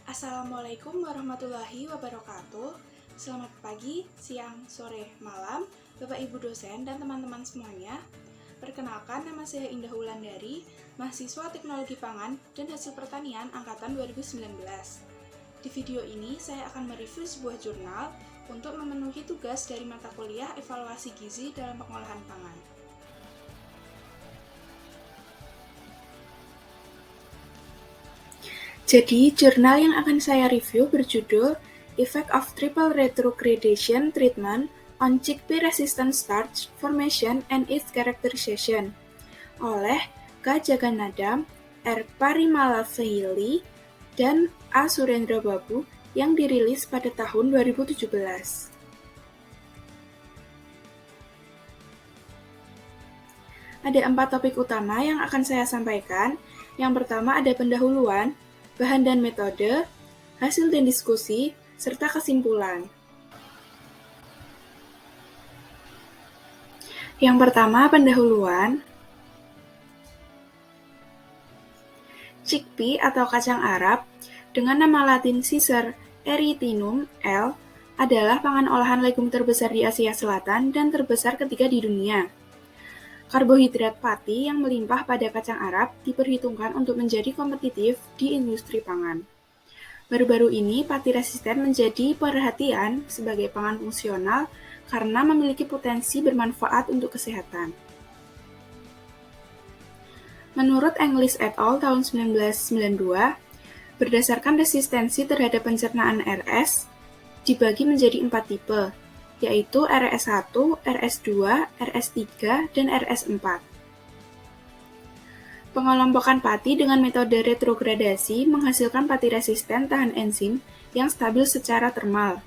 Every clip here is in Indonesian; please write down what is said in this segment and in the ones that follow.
Assalamualaikum warahmatullahi wabarakatuh. Selamat pagi, siang, sore, malam, Bapak Ibu dosen dan teman-teman semuanya. Perkenalkan, nama saya Indah Wulandari, mahasiswa Teknologi Pangan dan Hasil Pertanian angkatan 2019. Di video ini saya akan mereview sebuah jurnal untuk memenuhi tugas dari mata kuliah evaluasi gizi dalam pengolahan pangan. Jadi, jurnal yang akan saya review berjudul Effect of Triple Retrogradation Treatment on Chickpea Resistant Starch Formation and its Characterization oleh K. Jagannathan, R. Parimalaveli, dan A. Surendra Babu yang dirilis pada tahun 2017. Ada 4 topik utama yang akan saya sampaikan. Yang pertama ada pendahuluan, bahan dan metode, hasil dan diskusi, serta kesimpulan. Yang pertama, pendahuluan. Chickpea atau kacang Arab dengan nama latin Cicer erythinum L adalah pangan olahan legum terbesar di Asia Selatan dan terbesar ketiga di dunia. Karbohidrat pati yang melimpah pada kacang Arab diperhitungkan untuk menjadi kompetitif di industri pangan. Baru-baru ini, pati resisten menjadi perhatian sebagai pangan fungsional karena memiliki potensi bermanfaat untuk kesehatan. Menurut English et al. Tahun 1992, berdasarkan resistensi terhadap pencernaan RS, dibagi menjadi 4 tipe, yaitu RS1, RS2, RS3, dan RS4. Pengelompokan pati dengan metode retrogradasi menghasilkan pati resisten tahan enzim yang stabil secara termal,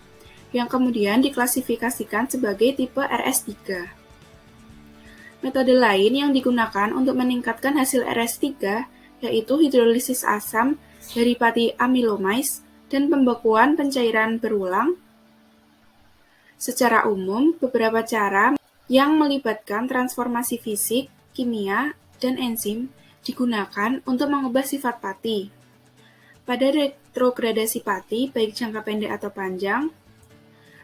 yang kemudian diklasifikasikan sebagai tipe RS3. Metode lain yang digunakan untuk meningkatkan hasil RS3 yaitu hidrolisis asam dari pati amylomase dan pembekuan pencairan berulang. Secara umum, beberapa cara yang melibatkan transformasi fisik, kimia, dan enzim digunakan untuk mengubah sifat pati. Pada retrogradasi pati, baik jangka pendek atau panjang,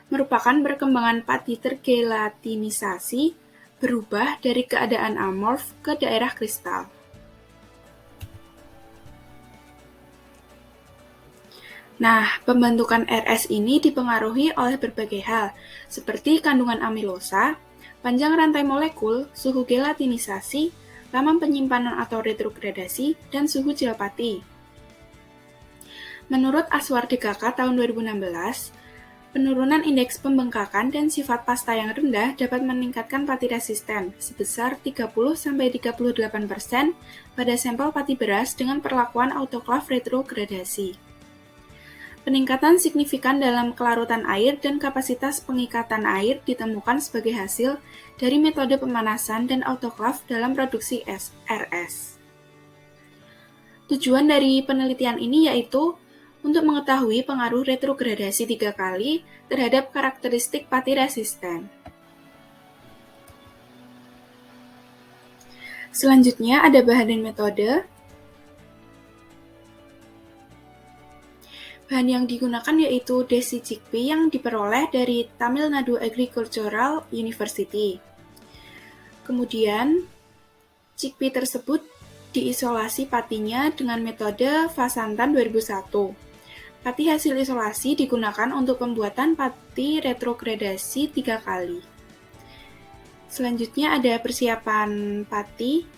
merupakan perkembangan pati tergelatinisasi berubah dari keadaan amorf ke daerah kristal. Nah, pembentukan RS ini dipengaruhi oleh berbagai hal, seperti kandungan amilosa, panjang rantai molekul, suhu gelatinisasi, lama penyimpanan atau retrogradasi, dan suhu gel pati. Menurut Aswar DKK tahun 2016, penurunan indeks pembengkakan dan sifat pasta yang rendah dapat meningkatkan pati resisten sebesar 30-38% pada sampel pati beras dengan perlakuan autoklav retrogradasi. Peningkatan signifikan dalam kelarutan air dan kapasitas pengikatan air ditemukan sebagai hasil dari metode pemanasan dan autoklav dalam produksi RS. Tujuan dari penelitian ini yaitu untuk mengetahui pengaruh retrogradasi 3 kali terhadap karakteristik pati resisten. Selanjutnya ada bahan dan metode. Bahan yang digunakan yaitu desi chickpea yang diperoleh dari Tamil Nadu Agricultural University. Kemudian, chickpea tersebut diisolasi patinya dengan metode Vasantan 2001. Pati hasil isolasi digunakan untuk pembuatan pati retrogradasi 3 kali. Selanjutnya ada persiapan pati,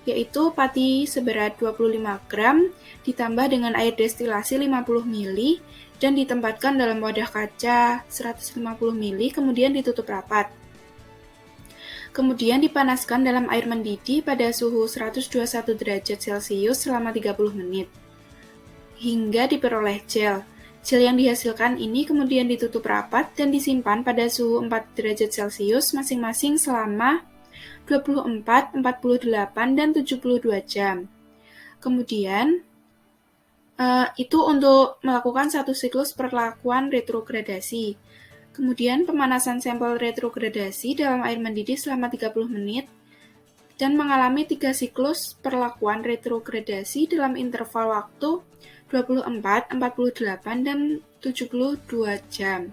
yaitu pati seberat 25 gram ditambah dengan air destilasi 50 ml dan ditempatkan dalam wadah kaca 150 ml kemudian ditutup rapat. Kemudian dipanaskan dalam air mendidih pada suhu 121 derajat Celcius selama 30 menit hingga diperoleh gel. Gel yang dihasilkan ini kemudian ditutup rapat dan disimpan pada suhu 4 derajat Celcius masing-masing selama 24, 48, dan 72 jam. Kemudian, itu untuk melakukan satu siklus perlakuan retrogradasi. Kemudian, pemanasan sampel retrogradasi dalam air mendidih selama 30 menit dan mengalami 3 siklus perlakuan retrogradasi dalam interval waktu 24, 48, dan 72 jam.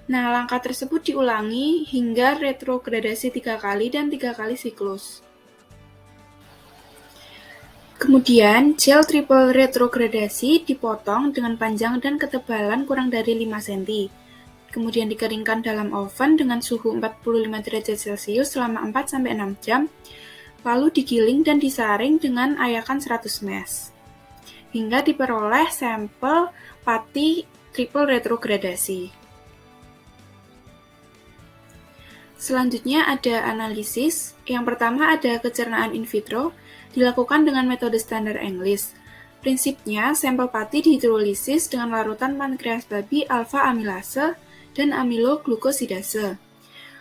Nah, langkah tersebut diulangi hingga retrogradasi 3 kali dan 3 kali siklus. Kemudian, gel triple retrogradasi dipotong dengan panjang dan ketebalan kurang dari 5 cm. Kemudian dikeringkan dalam oven dengan suhu 45 derajat Celcius selama 4-6 jam, lalu digiling dan disaring dengan ayakan 100 ml, hingga diperoleh sampel pati triple retrogradasi. Selanjutnya ada analisis. Yang pertama ada kecernaan in vitro, dilakukan dengan metode standar English. Prinsipnya, sampel pati dihidrolisis dengan larutan pankreas babi alfa-amilase dan amiloglukosidase.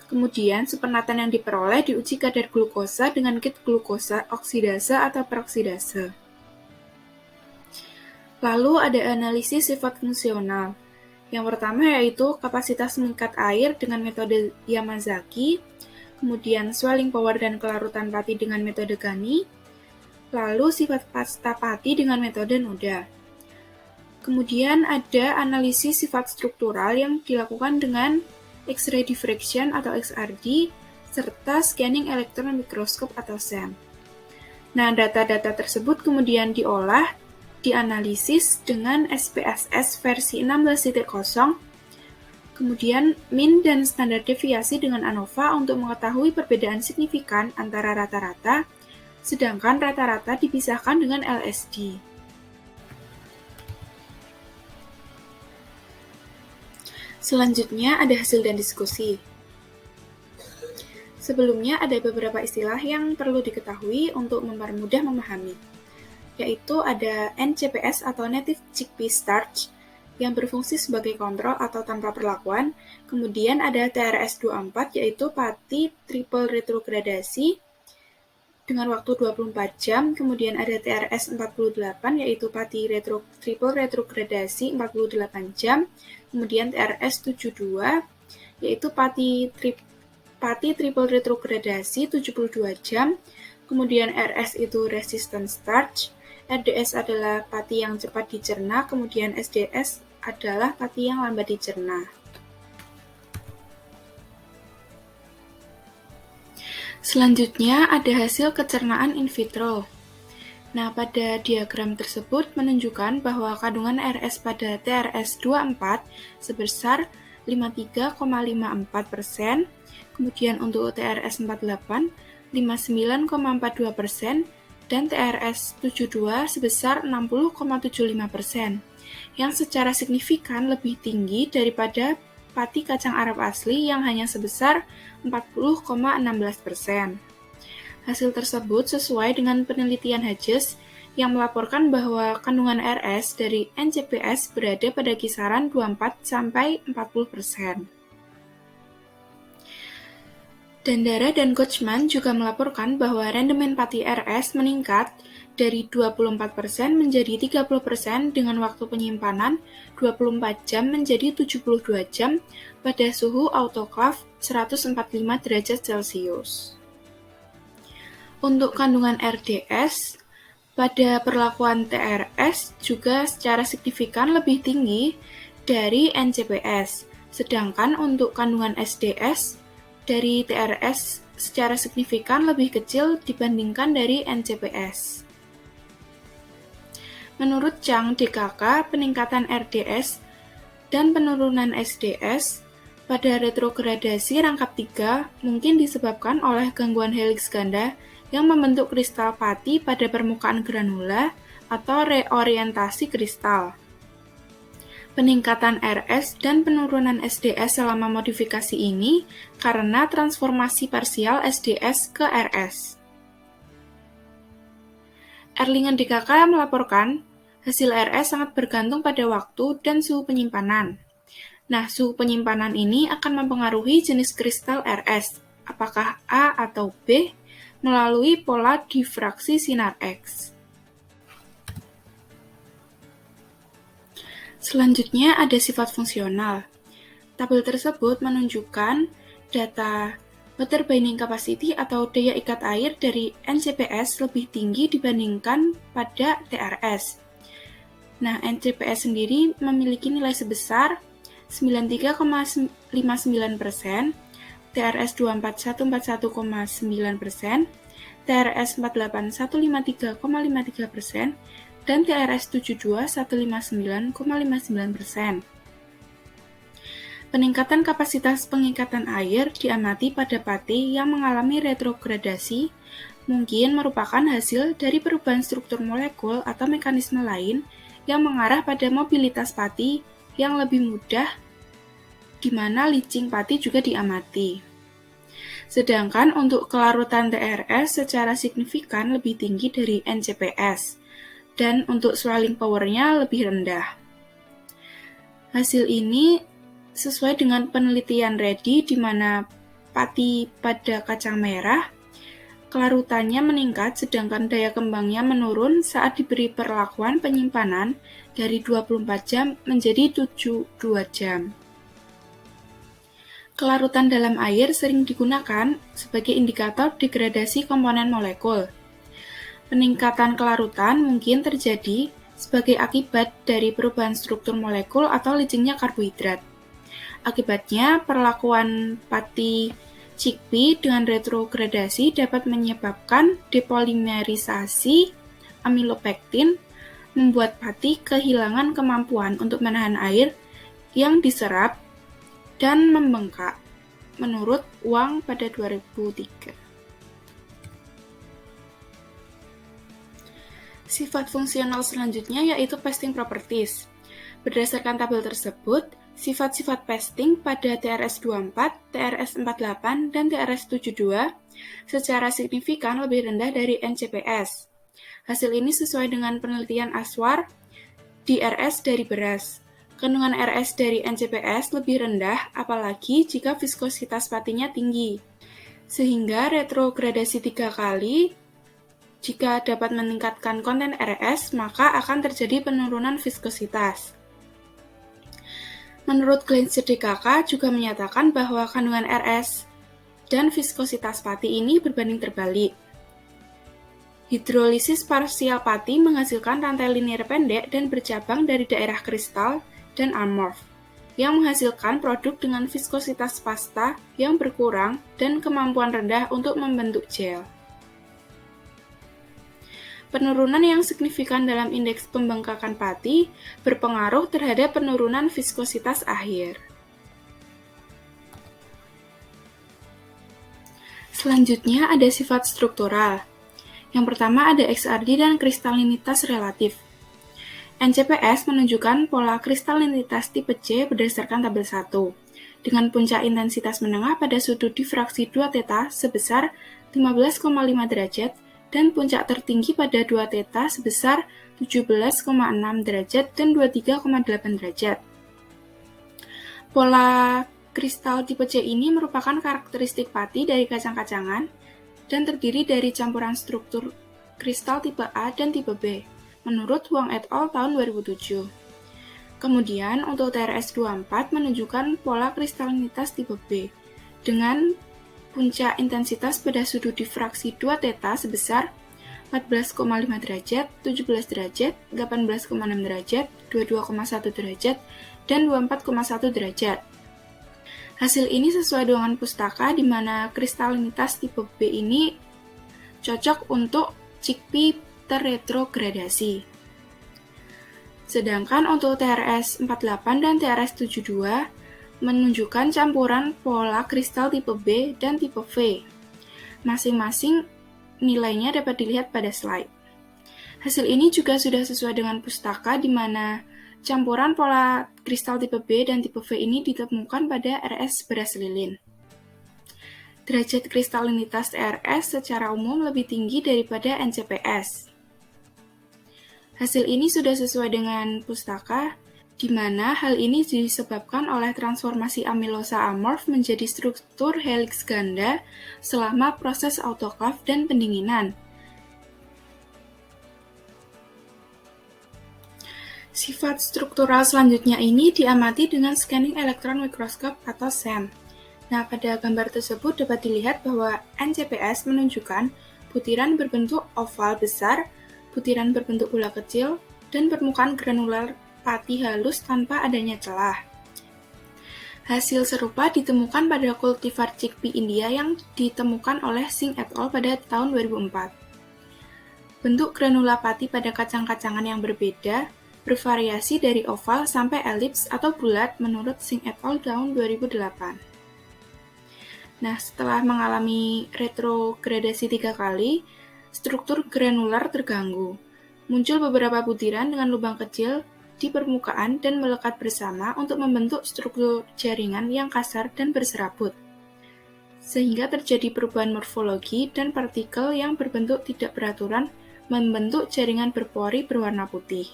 Kemudian, supernatan yang diperoleh diuji kadar glukosa dengan kit glukosa oksidase atau peroksidase. Lalu ada analisis sifat fungsional. Yang pertama yaitu kapasitas mengikat air dengan metode Yamazaki, kemudian swelling power dan kelarutan pati dengan metode Gani, lalu sifat pasta pati dengan metode Noda. Kemudian ada analisis sifat struktural yang dilakukan dengan X-ray diffraction atau XRD, serta scanning elektron mikroskop atau SEM. Nah, data-data tersebut kemudian diolah, dianalisis dengan SPSS versi 16.0, kemudian min dan standar deviasi dengan ANOVA untuk mengetahui perbedaan signifikan antara rata-rata, sedangkan rata-rata dipisahkan dengan LSD. Selanjutnya ada hasil dan diskusi. Sebelumnya ada beberapa istilah yang perlu diketahui untuk mempermudah memahami, yaitu ada NCPS atau Native Chickpea Starch yang berfungsi sebagai kontrol atau tanpa perlakuan, kemudian ada TRS-24 yaitu pati triple retrogradasi dengan waktu 24 jam, kemudian ada TRS-48 yaitu pati triple retrogradasi 48 jam, kemudian TRS-72 yaitu pati triple retrogradasi 72 jam, kemudian RS itu resistant starch, RDS adalah pati yang cepat dicerna, kemudian SDS adalah pati yang lambat dicerna. Selanjutnya ada hasil kecernaan in vitro. Nah, pada diagram tersebut menunjukkan bahwa kandungan RS pada TRS-24 sebesar 53,54%, kemudian untuk TRS-48 59,42%, dan TRS-72 sebesar 60,75%, yang secara signifikan lebih tinggi daripada pati kacang Arab asli yang hanya sebesar 40,16%. Hasil tersebut sesuai dengan penelitian Hedges yang melaporkan bahwa kandungan RS dari NCPS berada pada kisaran 24-40%. Dandara dan Kochman juga melaporkan bahwa rendemen pati RS meningkat dari 24% menjadi 30% dengan waktu penyimpanan 24 jam menjadi 72 jam pada suhu autoclave 145 derajat Celcius. Untuk kandungan RDS, pada perlakuan TRS juga secara signifikan lebih tinggi dari NCPS, sedangkan untuk kandungan SDS dari TRS secara signifikan lebih kecil dibandingkan dari NCPS. Menurut Chang DKK, peningkatan RDS dan penurunan SDS pada retrogradasi rangkap 3 mungkin disebabkan oleh gangguan heliks ganda yang membentuk kristal pati pada permukaan granula atau reorientasi kristal. Peningkatan RS dan penurunan SDS selama modifikasi ini karena transformasi parsial SDS ke RS. Erlingen DKK melaporkan, hasil RS sangat bergantung pada waktu dan suhu penyimpanan. Nah, suhu penyimpanan ini akan mempengaruhi jenis kristal RS, apakah A atau B, melalui pola difraksi sinar X. Selanjutnya ada sifat fungsional. Tabel tersebut menunjukkan data Water binding capacity atau daya ikat air dari NCPS lebih tinggi dibandingkan pada TRS. Nah, NCPS sendiri memiliki nilai sebesar 93,59%, TRS 24141,9%, TRS 48153,53%, dan TRS 72159,59%. Peningkatan kapasitas pengikatan air diamati pada pati yang mengalami retrogradasi mungkin merupakan hasil dari perubahan struktur molekul atau mekanisme lain yang mengarah pada mobilitas pati yang lebih mudah, di mana leaching pati juga diamati. Sedangkan untuk kelarutan TRS secara signifikan lebih tinggi dari NCPS, dan untuk swelling power-nya lebih rendah. Hasil ini sesuai dengan penelitian Reddy di mana pati pada kacang merah kelarutannya meningkat sedangkan daya kembangnya menurun saat diberi perlakuan penyimpanan dari 24 jam menjadi 72 jam. Kelarutan dalam air sering digunakan sebagai indikator degradasi komponen molekul. Peningkatan kelarutan mungkin terjadi sebagai akibat dari perubahan struktur molekul atau leachingnya karbohidrat. Akibatnya, perlakuan pati chickpea dengan retrogradasi dapat menyebabkan depolimerisasi amilopektin, membuat pati kehilangan kemampuan untuk menahan air yang diserap dan membengkak, menurut Wang pada 2003. Sifat fungsional selanjutnya yaitu pasting properties. Berdasarkan tabel tersebut, sifat-sifat pasting pada TRS-24, TRS-48, dan TRS-72 secara signifikan lebih rendah dari NCPS. Hasil ini sesuai dengan penelitian Aswar di RS dari beras. Kandungan RS dari NCPS lebih rendah, apalagi jika viskositas patinya tinggi. Sehingga retrogradasi 3 kali, jika dapat meningkatkan konten RS, maka akan terjadi penurunan viskositas. Menurut Glenser DKK juga menyatakan bahwa kandungan RS dan viskositas pati ini berbanding terbalik. Hidrolisis parsial pati menghasilkan rantai linier pendek dan bercabang dari daerah kristal dan amorf, yang menghasilkan produk dengan viskositas pasta yang berkurang dan kemampuan rendah untuk membentuk gel. Penurunan yang signifikan dalam indeks pembengkakan pati berpengaruh terhadap penurunan viskositas akhir. Selanjutnya ada sifat struktural. Yang pertama ada XRD dan kristalinitas relatif. NCPS menunjukkan pola kristalinitas tipe C berdasarkan tabel 1, dengan puncak intensitas menengah pada sudut difraksi 2 θ sebesar 15,5 derajat dan puncak tertinggi pada 2 θ sebesar 17,6 derajat dan 23,8 derajat. Pola kristal tipe C ini merupakan karakteristik pati dari kacang-kacangan dan terdiri dari campuran struktur kristal tipe A dan tipe B, menurut Huang et al. Tahun 2007. Kemudian, untuk TRS-24 menunjukkan pola kristalinitas tipe B, dengan puncak intensitas pada sudut difraksi 2 θ sebesar 14,5 derajat, 17 derajat, 18,6 derajat, 22,1 derajat, dan 24,1 derajat. Hasil ini sesuai dengan pustaka di mana kristalinitas tipe B ini cocok untuk chickpea terretrogradasi. Sedangkan untuk TRS-48 dan TRS-72 menunjukkan campuran pola kristal tipe B dan tipe V. Masing-masing nilainya dapat dilihat pada slide. Hasil ini juga sudah sesuai dengan pustaka di mana campuran pola kristal tipe B dan tipe V ini ditemukan pada RS beras lilin. Derajat kristalinitas RS secara umum lebih tinggi daripada NCPS. Hasil ini sudah sesuai dengan pustaka di mana hal ini disebabkan oleh transformasi amilosa amorf menjadi struktur helix ganda selama proses autoklav dan pendinginan. Sifat struktural selanjutnya ini diamati dengan scanning electron microscope atau SEM. Nah, pada gambar tersebut dapat dilihat bahwa NCPS menunjukkan butiran berbentuk oval besar, butiran berbentuk bola kecil, dan permukaan granular pati halus tanpa adanya celah. Hasil serupa ditemukan pada kultivar chickpea India yang ditemukan oleh Singh et al. Pada tahun 2004. Bentuk granula pati pada kacang-kacangan yang berbeda bervariasi dari oval sampai elips atau bulat menurut Singh et al. Tahun 2008. Nah, setelah mengalami retrogradasi 3 kali, struktur granular terganggu. Muncul beberapa butiran dengan lubang kecil di permukaan dan melekat bersama untuk membentuk struktur jaringan yang kasar dan berserabut. Sehingga terjadi perubahan morfologi dan partikel yang berbentuk tidak beraturan membentuk jaringan berpori berwarna putih.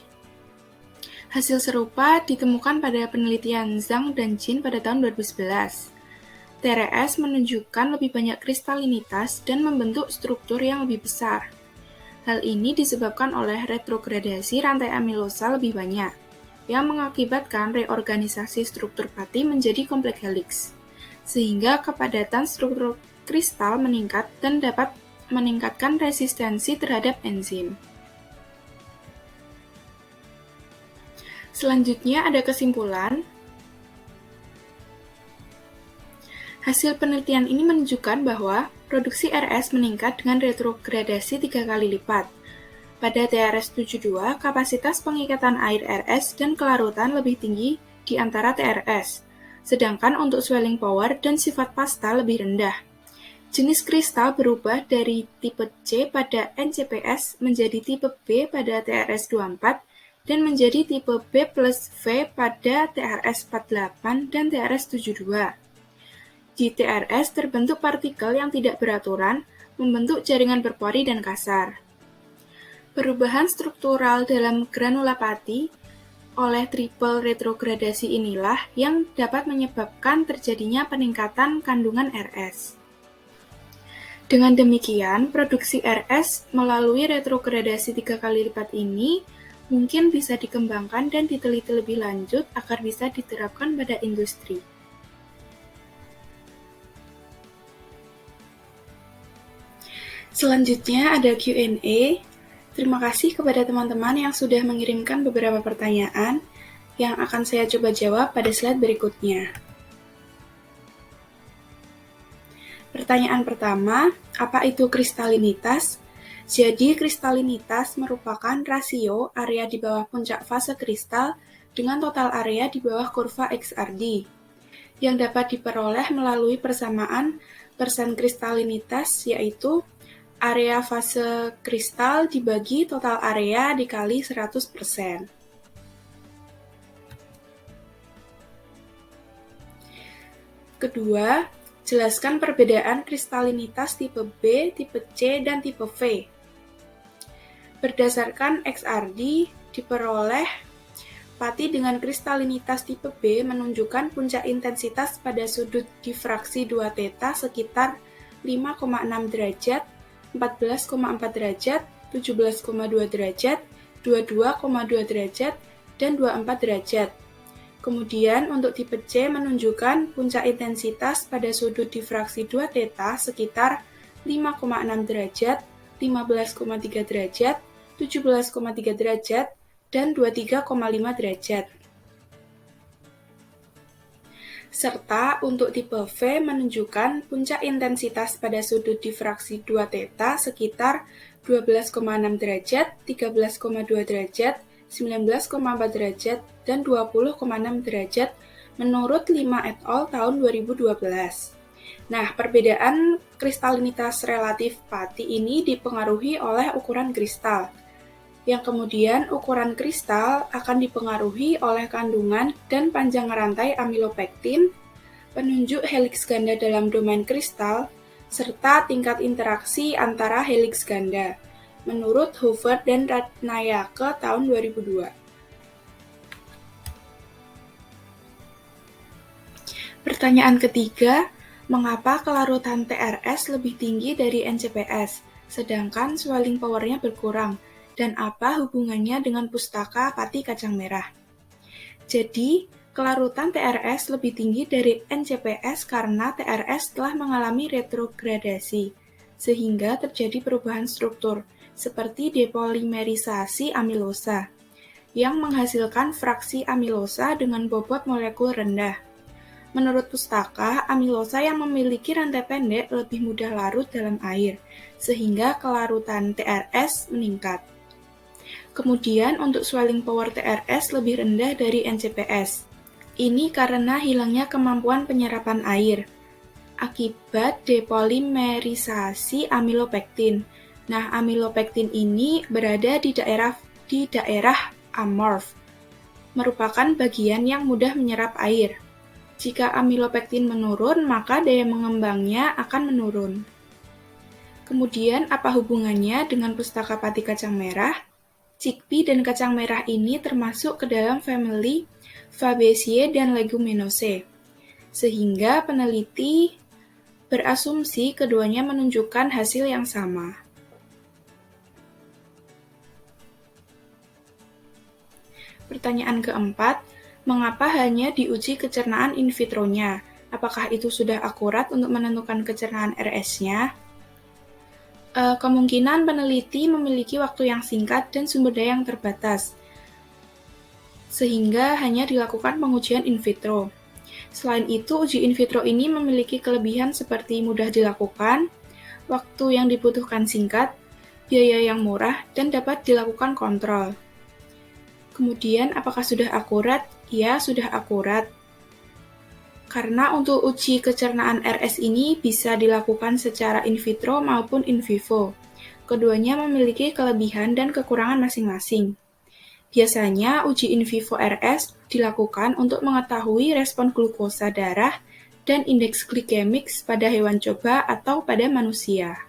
Hasil serupa ditemukan pada penelitian Zhang dan Jin pada tahun 2011. TRS menunjukkan lebih banyak kristalinitas dan membentuk struktur yang lebih besar. Hal ini disebabkan oleh retrogradasi rantai amilosa lebih banyak, yang mengakibatkan reorganisasi struktur pati menjadi kompleks helix, sehingga kepadatan struktur kristal meningkat dan dapat meningkatkan resistensi terhadap enzim. Selanjutnya ada kesimpulan. Hasil penelitian ini menunjukkan bahwa produksi RS meningkat dengan retrogradasi 3 kali lipat. Pada TRS-72, kapasitas pengikatan air RS dan kelarutan lebih tinggi di antara TRS, sedangkan untuk swelling power dan sifat pasta lebih rendah. Jenis kristal berubah dari tipe C pada NCPS menjadi tipe B pada TRS-24 dan menjadi tipe B plus V pada TRS-48 dan TRS-72. Di TRS terbentuk partikel yang tidak beraturan, membentuk jaringan berpori dan kasar. Perubahan struktural dalam granula pati oleh triple retrogradasi inilah yang dapat menyebabkan terjadinya peningkatan kandungan RS. Dengan demikian, produksi RS melalui retrogradasi 3 kali lipat ini mungkin bisa dikembangkan dan diteliti lebih lanjut agar bisa diterapkan pada industri. Selanjutnya ada Q&A. Terima kasih kepada teman-teman yang sudah mengirimkan beberapa pertanyaan yang akan saya coba jawab pada slide berikutnya. Pertanyaan pertama, apa itu kristalinitas? Jadi, kristalinitas merupakan rasio area di bawah puncak fase kristal dengan total area di bawah kurva XRD, yang dapat diperoleh melalui persamaan persen kristalinitas, yaitu area fase kristal dibagi total area dikali 100%. Kedua, jelaskan perbedaan kristalinitas tipe B, tipe C, dan tipe V. Berdasarkan XRD, diperoleh pati dengan kristalinitas tipe B menunjukkan puncak intensitas pada sudut difraksi 2 θ sekitar 5,6 derajat, 14,4 derajat, 17,2 derajat, 22,2 derajat, dan 24 derajat. Kemudian untuk tipe C menunjukkan puncak intensitas pada sudut difraksi 2 θ sekitar 5,6 derajat, 15,3 derajat, 17,3 derajat, dan 23,5 derajat. Serta untuk tipe V menunjukkan puncak intensitas pada sudut difraksi 2 θ sekitar 12,6 derajat, 13,2 derajat, 19,4 derajat, dan 20,6 derajat menurut Lima et al. Tahun 2012. Nah, perbedaan kristalinitas relatif pati ini dipengaruhi oleh ukuran kristal, yang kemudian ukuran kristal akan dipengaruhi oleh kandungan dan panjang rantai amilopektin, penunjuk heliks ganda dalam domain kristal, serta tingkat interaksi antara heliks ganda, menurut Hoover dan Ratnayake tahun 2002. Pertanyaan ketiga, mengapa kelarutan TRS lebih tinggi dari NCPS, sedangkan swelling power-nya berkurang? Dan apa hubungannya dengan pustaka pati kacang merah? Jadi, Kelarutan TRS lebih tinggi dari NCPS karena TRS telah mengalami retrogradasi, sehingga terjadi perubahan struktur, seperti depolimerisasi amilosa, yang menghasilkan fraksi amilosa dengan bobot molekul rendah. Menurut pustaka, amilosa yang memiliki rantai pendek lebih mudah larut dalam air, sehingga kelarutan TRS meningkat. Kemudian untuk swelling power TRS lebih rendah dari NCPS. Ini karena hilangnya kemampuan penyerapan air akibat depolimerisasi amilopektin. Nah, amilopektin ini berada di daerah amorf, merupakan bagian yang mudah menyerap air. Jika amilopektin menurun, maka daya mengembangnya akan menurun. Kemudian, apa hubungannya dengan pustaka pati kacang merah? Chickpea dan kacang merah ini termasuk ke dalam famili Fabaceae dan Leguminosae, sehingga peneliti berasumsi keduanya menunjukkan hasil yang sama. Pertanyaan keempat, mengapa hanya diuji kecernaan in vitro-nya? Apakah itu sudah akurat untuk menentukan kecernaan RS-nya? Kemungkinan peneliti memiliki waktu yang singkat dan sumber daya yang terbatas, sehingga hanya dilakukan pengujian in vitro. Selain itu, uji in vitro ini memiliki kelebihan seperti mudah dilakukan, waktu yang dibutuhkan singkat, biaya yang murah, dan dapat dilakukan kontrol. Kemudian, apakah sudah akurat? Ya, sudah akurat. Karena untuk uji kecernaan RS ini bisa dilakukan secara in vitro maupun in vivo. Keduanya memiliki kelebihan dan kekurangan masing-masing. Biasanya, uji in vivo RS dilakukan untuk mengetahui respon glukosa darah dan indeks glikemik pada hewan coba atau pada manusia.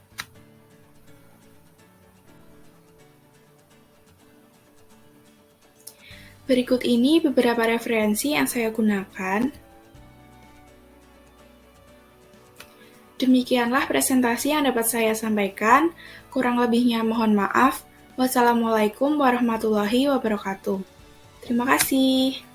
Berikut ini beberapa referensi yang saya gunakan. Demikianlah presentasi yang dapat saya sampaikan. Kurang lebihnya mohon maaf. Wassalamualaikum warahmatullahi wabarakatuh. Terima kasih.